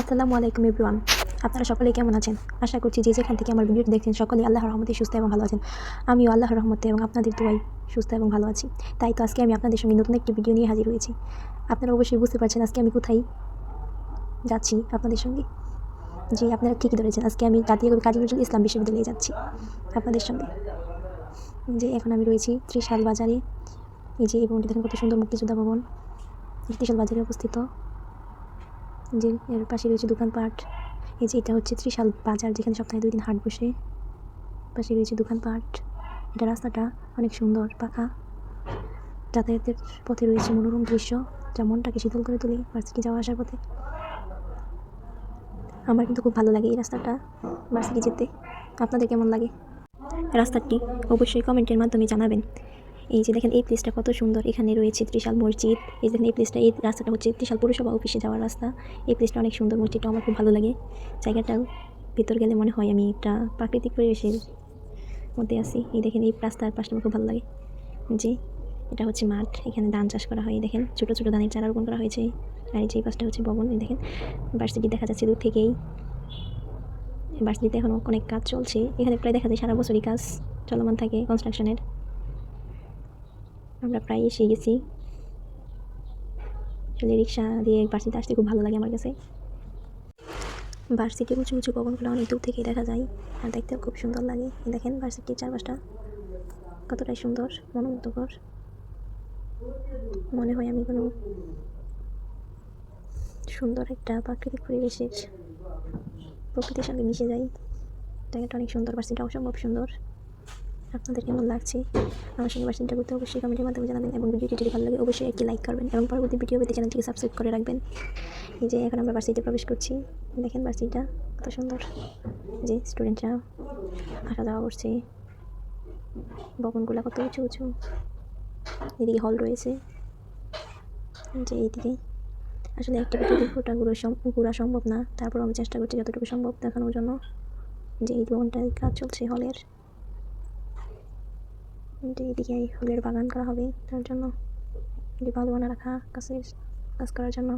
আসসালামু আলাইকুম এভরিওয়ান। আপনারা সকলেই কেমন আছেন? আশা করছি যে যেখান থেকে আমার ভিডিওটি দেখছেন সকলেই আল্লাহর রহমতে সুস্থ এবং ভালো আছেন। আমিও আল্লাহর রহমতে এবং আপনাদের দোয়ায় সুস্থ এবং ভালো আছি। তাই তো আজকে আমি আপনাদের সঙ্গে নতুন একটি ভিডিও নিয়ে হাজির হয়েছি। আপনারা অবশ্যই বুঝতে পারছেন আজকে আমি কোথায় যাচ্ছি আপনাদের সঙ্গে। জি, আপনারা ঠিকই ধরেছেন, আজকে আমি জাতীয় কবি কাজী নজরুল ইসলাম বিশ্ববিদ্যালয়ে যাচ্ছি আপনাদের সঙ্গে। যে এখন আমি রয়েছি ত্রিশাল বাজারে। এই যে এই ভবনটি দেখেন কত সুন্দর, মুক্তিযোদ্ধা ভবন, ত্রিশাল বাজারে অবস্থিত। যে এর পাশে রয়েছে দোকানপাট। এই যে এটা হচ্ছে ত্রিশাল বাজার, যেখানে সপ্তাহে 2 দিন হাট বসে। পাশে রয়েছে দোকানপাট। এটা রাস্তাটা অনেক সুন্দর, পাকা। যাতায়াতের পথে রয়েছে মনোরম দৃশ্য, যা মনটাকে শীতল করে তোলে ভার্সিটি যাওয়া আসার পথে। আমার কিন্তু খুব ভালো লাগে এই রাস্তাটা ভার্সিটি যেতে। আপনাদের কেমন লাগে রাস্তাটি? অবশ্যই কমেন্টের মাধ্যমে জানাবেন। এই যে দেখেন এই প্লেসটা কত সুন্দর, এখানে রয়েছে ত্রিশাল মসজিদ। এই দেখেন এই প্লেসটা, এই রাস্তাটা হচ্ছে ত্রিশাল পৌরসভা অফিসে যাওয়ার রাস্তা। এই প্লেসটা অনেক সুন্দর, মসজিদটা আমার খুব ভালো লাগে। জায়গাটাও ভিতর গেলে মনে হয় আমি একটা প্রাকৃতিক পরিবেশের মধ্যে আছি। এই দেখেন এই রাস্তার পাশটা আমার খুব ভালো লাগে। যে এটা হচ্ছে মাঠ, এখানে ধান চাষ করা হয়। দেখেন ছোটো ছোটো ধানের চারা রোপণ করা হয়েছে। আর এই যে পাশটা হচ্ছে ভবন। এই দেখেন ভার্সিটি দেখা যাচ্ছে দূর থেকেই। ভার্সিটিতে এখনও অনেক কাজ চলছে, এখানে প্রায় দেখা যায় সারা বছরই কাজ চলমান থাকে কনস্ট্রাকশনের। আমরা প্রায় এসে গেছি। আসলে রিক্সা দিয়ে ভার্সিটিতে আসতে খুব ভালো লাগে আমার কাছে। ভার্সিটির উঁচু উঁচু ভবনগুলো অনেক দূর থেকেই দেখা যায়, আর দেখতেও খুব সুন্দর লাগে। দেখেন ভার্সিটির চারপাশটা কতটাই সুন্দর, মনোমুগ্ধকর। মনে হয় আমি কোনো সুন্দর একটা প্রাকৃতিক পরিবেশের প্রকৃতির সঙ্গে মিশে যাই। জায়গাটা অনেক সুন্দর, ভার্সিটিটা অসম্ভব সুন্দর। আপনাদের কেমন লাগছে আমার সঙ্গে ভার্সিটিটা করতে অবশ্যই কমেন্টের মাধ্যমে জানাবেন, এবং ভিডিওটি যদি ভালো লাগে অবশ্যই একটি লাইক করবেন, এবং পরবর্তী ভিডিও পেতে চ্যানেলটিকে সাবস্ক্রাইব করে রাখবেন। এই যে এখন আমরা ভার্সিটিতে প্রবেশ করছি। দেখেন ভার্সিটিটা কত সুন্দর, যে স্টুডেন্টরা আসা যাওয়া করছে। ভবনগুলো কত উঁচু উঁচু। এদিকে হল রয়েছে, যে এইদিকে। আসলে একটা ভিডিও পুরোটা ঘোরা সম্ভব না, তারপর আমি চেষ্টা করছি যতটুকু সম্ভব দেখানোর জন্য। যে এই ভবনটায় কাজ চলছে হলের, যে এইদিকে হলের বাগান করা হবে, তার জন্য যে ভালো বানা রাখা কাজ করার জন্য।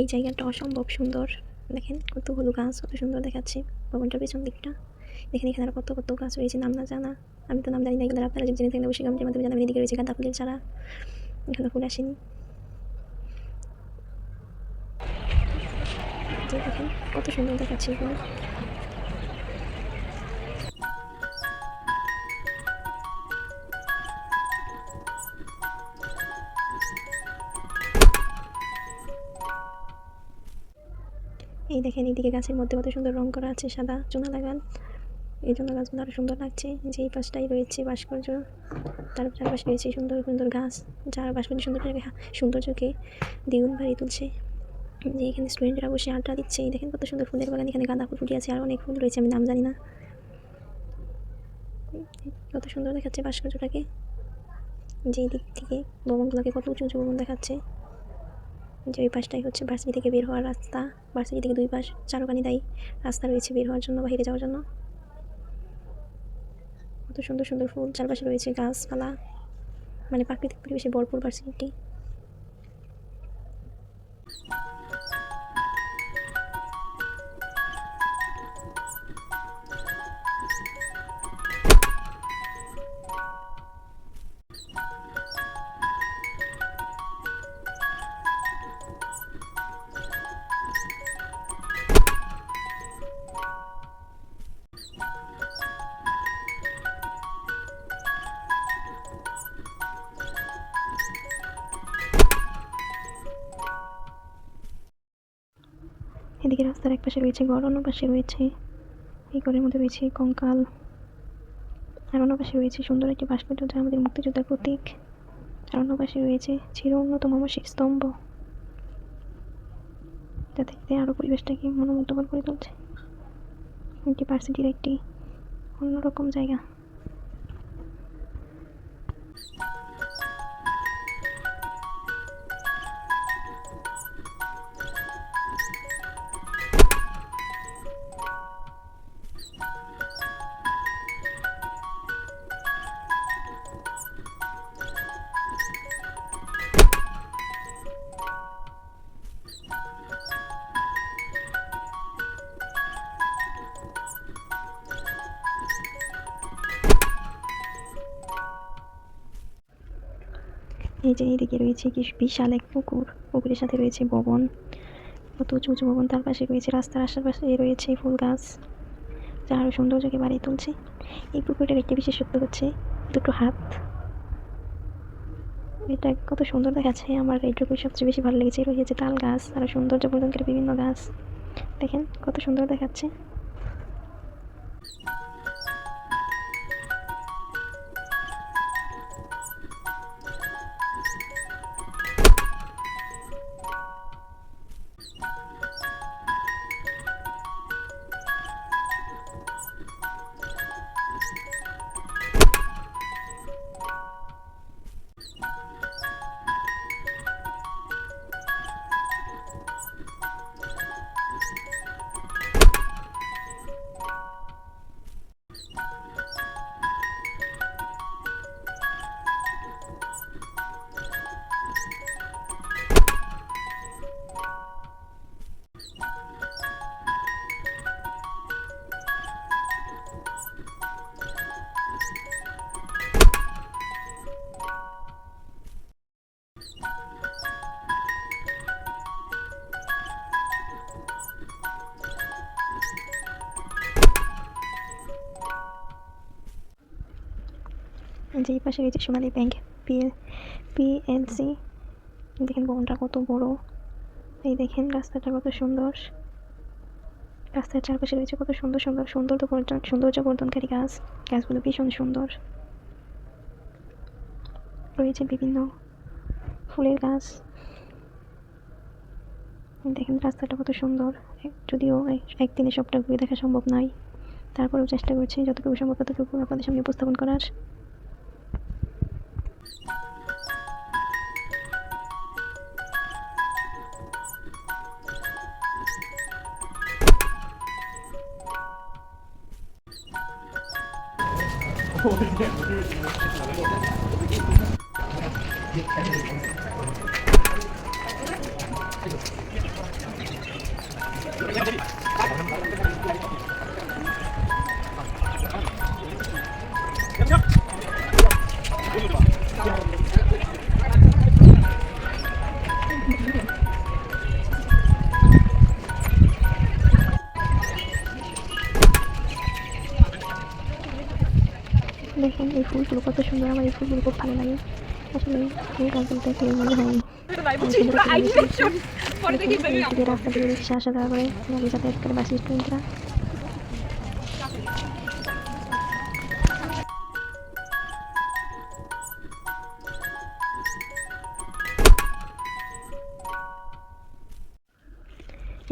এই জায়গাটা অসম্ভব সুন্দর। দেখেন কতগুলো গাছ, কত সুন্দর দেখাচ্ছে ভবনটার পেছন দিকটা। দেখেন এখানে আরো কত কত গাছ রয়েছে, নাম না জানা। আমি তো নাম জানি না, এগুলো আপনারা যদি জেনে থাকেন অবশ্যই কমেন্টের মাধ্যমে জানাবেন। এদিকে রয়েছে গাঁদা ফুলের চারা, এখানে ফুল আসেনি। যে দেখেন কত সুন্দর দেখাচ্ছে এগুলো। এই দেখেন এইদিকে গাছের মধ্যে কত সুন্দর রং করা আছে, সাদা চুনা লাগান। এই জন্য গাছগুলো আরো সুন্দর লাগছে। যে এই পাশটাই রয়েছে ভাস্কর্য, তার চারপাশে রয়েছে সুন্দর সুন্দর গাছ, যার ভাস্কর্য সৌন্দর্যকে দ্বিগুণ বাড়িয়ে তুলছে। যে এখানে স্টুডেন্টরা বসে আড্ডা দিচ্ছে। দেখেন কত সুন্দর ফুলের বাগান, এখানে গাঁদা ফুল ফুটে আছে, আর অনেক ফুল রয়েছে, আমি নাম জানি না। কত সুন্দর দেখাচ্ছে ভাস্কর্যটাকে। যে দিক থেকে ভবনগুলোকে কত উঁচু উঁচু ভবন দেখাচ্ছে। যে ওই পাশটাই হচ্ছে ভার্সিটি থেকে বের হওয়ার রাস্তা। ভার্সিটি থেকে 2 পাশ চারোখানি দায়ী রাস্তা রয়েছে বের হওয়ার জন্য, বাইরে যাওয়ার জন্য। কত সুন্দর সুন্দর ফুল, চারপাশে রয়েছে গাছপালা, মানে প্রাকৃতিক পরিবেশে ভরপুর ভার্সিটি। যে রাস্তার এক পাশে রয়েছে ঘর, অন্য পাশে রয়েছে এই ঘরের মধ্যে রয়েছে কঙ্কাল, আর অন্য পাশে রয়েছে সুন্দর একটি ভাস্কর্য যা আমাদের মুক্তিযোদ্ধার প্রতীক, আর অন্য পাশে রয়েছে চির উন্নত মানসিক স্তম্ভ, যা দেখতে আরও পরিবেশটাকে মনোমুগ্ধকর করে তুলছে। এটি ভার্সিটির একটি অন্যরকম জায়গা। এই যে এইদিকে রয়েছে কি বিশাল এক পুকুর, পুকুরের সাথে রয়েছে ভবন, কত উঁচু উঁচু ভবন, তার পাশে রয়েছে রাস্তার আশেপাশে রয়েছে ফুল গাছ যা আরও সৌন্দর্যকে বাড়িয়ে তুলছে। এই পুকুরটার একটি বিশেষত্ব হচ্ছে দুটো হাত, এটা কত সুন্দর দেখাচ্ছে। আমার এইটুকু সবচেয়ে বেশি ভালো লেগেছে। রয়েছে তাল গাছ, আরও সৌন্দর্য বর্ধনকারী বিভিন্ন গাছ, দেখেন কত সুন্দর দেখাচ্ছে। যে পাশে রয়েছে সোনালী ব্যাংক পিএলসি, দেখেন ভবনটা কত বড়। এই দেখেন রাস্তাটা কত সুন্দর, রাস্তার চারপাশে রয়েছে কত সুন্দর সুন্দর সৌন্দর্য বর্ধনকারী গাছ, গাছগুলো ভীষণ সুন্দর। রয়েছে বিভিন্ন ফুলের গাছ, দেখেন রাস্তাটা কত সুন্দর। যদিও একদিনে সবটা ঘুরে দেখা সম্ভব নয়, তারপরেও চেষ্টা করছি যতটুকু সম্ভব ততটুকু আপনাদের সামনে উপস্থাপন করার। দেখেন এই ফুলগুলো কত সুন্দর, আমার এই ফুলগুলো খুব ভালো লাগে। আসলে এই গাছগুলো দেখলে মনে হয় রাস্তা দিয়ে রিক্সা আসা যাওয়া করে যাতায়াত করে বাস স্টুডেন্টরা।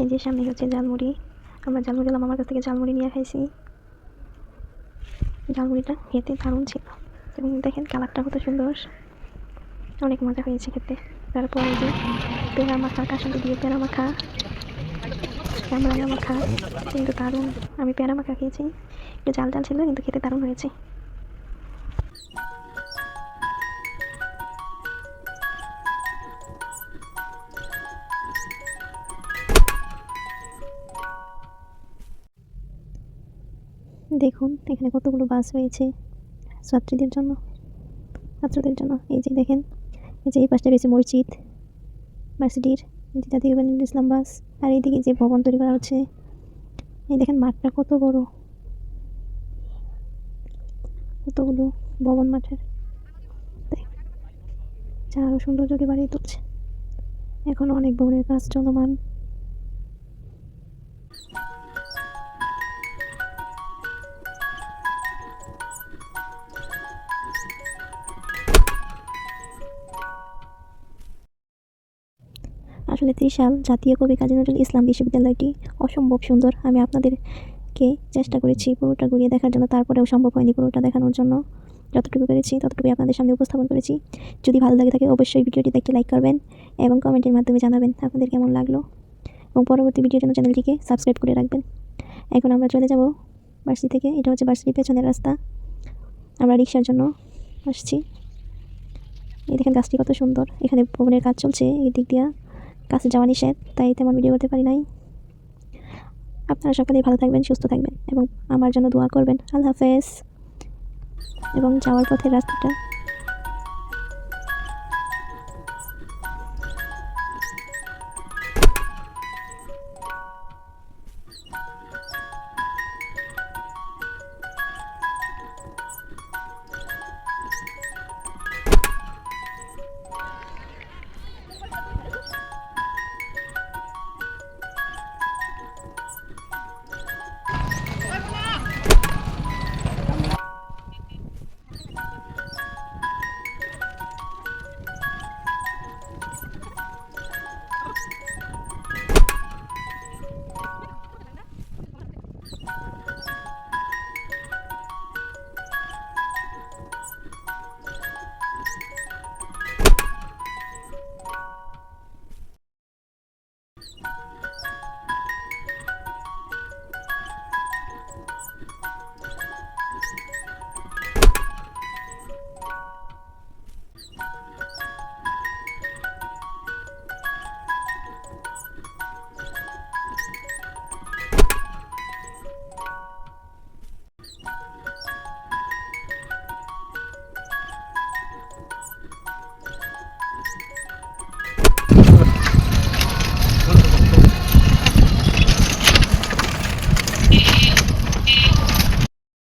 এই যে সামনে হচ্ছে ঝালমুড়ি, আমরা ঝালমুড়ি গেলাম, আমার কাছ থেকে ঝালমুড়ি নিয়ে খাইছি। ঝালমুড়িটা খেতে দারুণ ছিল এবং দেখেন কালারটা কত সুন্দর, অনেক মজা হয়েছে খেতে। তারপর এই যে পেঁড়া মাখা, কাসুন্দি দিয়ে পেঁড়া মাখা, কামরাঙা মাখা, কিন্তু দারুণ। আমি পেঁড়া মাখা খেয়েছি, একটু জাল জাল ছিল কিন্তু খেতে দারুণ হয়েছে। দেখুন এখানে কতগুলো বাস রয়েছে ছাত্রীদের জন্য, ছাত্রদের জন্য। এই যে দেখেন, এই যে এই পাশটা রয়েছে মসজিদ ভার্সিটির, জাতীয় ইসলাম বাস। আর এইদিকে যে ভবন তৈরি করা হচ্ছে, এই দেখেন মাঠটা কত বড়, কতগুলো ভবন মাঠের, যা আরও সৌন্দর্যকে বাড়িয়ে তুলছে। এখনো অনেক ভবনের কাজ চলমান। আসলে ত্রিশাল জাতীয় কবি কাজী নজরুল ইসলাম বিশ্ববিদ্যালয়টি অসম্ভব সুন্দর। আমি আপনাদেরকে চেষ্টা করেছি পুরোটা ঘুরিয়ে দেখার জন্য, তারপরেও সম্ভব হয়নি পুরোটা দেখানোর জন্য। যতটুকু পেরেছি ততটুকুই আপনাদের সামনে উপস্থাপন করেছি। যদি ভালো লাগে থাকে অবশ্যই ভিডিওটিতে একটি লাইক করবেন এবং কমেন্টের মাধ্যমে জানাবেন আপনাদের কেমন লাগলো, এবং পরবর্তী ভিডিওর জন্য চ্যানেলটিকে সাবস্ক্রাইব করে রাখবেন। এখন আমরা চলে যাব ভার্সিটি থেকে। এটা হচ্ছে ভার্সিটির পেছনের রাস্তা। আমরা রিক্সার জন্য আসছি। এই দেখেন গাছটি কত সুন্দর। এখানে ভবনের কাজ চলছে, এই দিক দিয়া কাছে যাওয়া নিষেধ, তাই তেমন ভিডিও করতে পারি নাই। আপনারা সকলেই ভালো থাকবেন, সুস্থ থাকবেন এবং আমার জন্য দোয়া করবেন। আল্লাহ হাফেজ। এবং যাওয়ার পথের রাস্তাটা